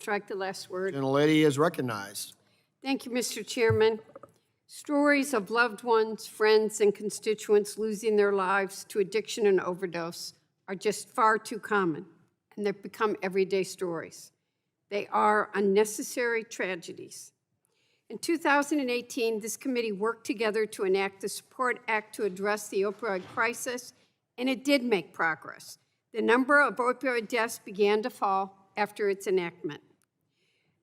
Strike the last word. Gentlelady is recognized. Thank you, Mr. Chairman. Stories of loved ones, friends, and constituents losing their lives to addiction and overdose are just far too common, and they've become everyday stories. They are unnecessary tragedies. In 2018, this committee worked together to enact the Support Act to address the opioid crisis, and it did make progress. The number of opioid deaths began to fall after its enactment.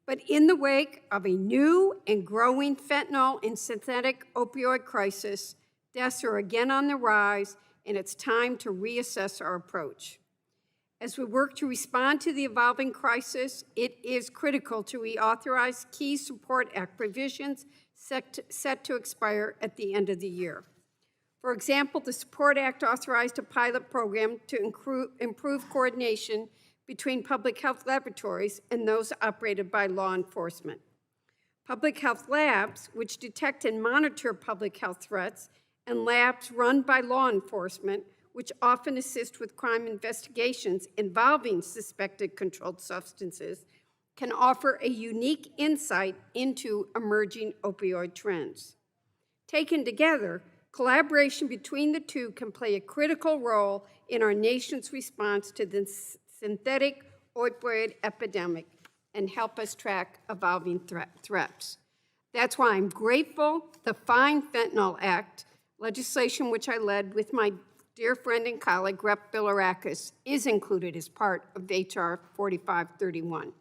But in the wake of a new and growing fentanyl and synthetic opioid crisis, deaths are again on the rise, and it's time to reassess our approach. As we work to respond to the evolving crisis, it is critical to reauthorize key Support Act provisions set to expire at the end of the year. For example, the Support Act authorized a pilot program to improve coordination between public health laboratories and those operated by law enforcement. Public health labs, which detect and monitor public health threats, and labs run by law enforcement, which often assist with crime investigations involving suspected controlled substances, can offer a unique insight into emerging opioid trends. Taken together, collaboration between the two can play a critical role in our nation's response to the synthetic opioid epidemic and help us track evolving threats. That's why I'm grateful the Find Fentanyl Act, legislation which I led with my dear friend and colleague, Rep. Bilirakis, is included as part of H.R. 4531.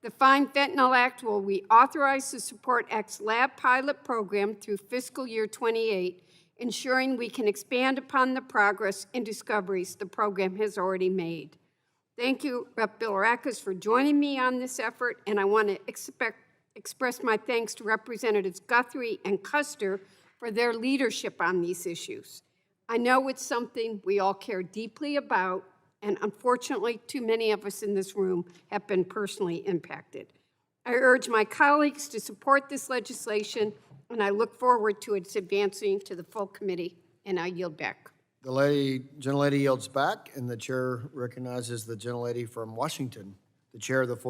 The Find Fentanyl Act will reauthorize the Support Act's lab pilot program through fiscal year 28, ensuring we can expand upon the progress and discoveries the program has already made. Thank you, Rep. Bilirakis, for joining me on this effort, and I want to express my thanks to Representatives Guthrie and Custer for their leadership on these issues. I know it's something we all care deeply about, and unfortunately, too many of us in this room have been personally impacted. I urge my colleagues to support this legislation, and I look forward to its advancing to the full committee, and I yield back. The gentlelady yields back, and the chair recognizes the gentlelady from Washington, the chair of the full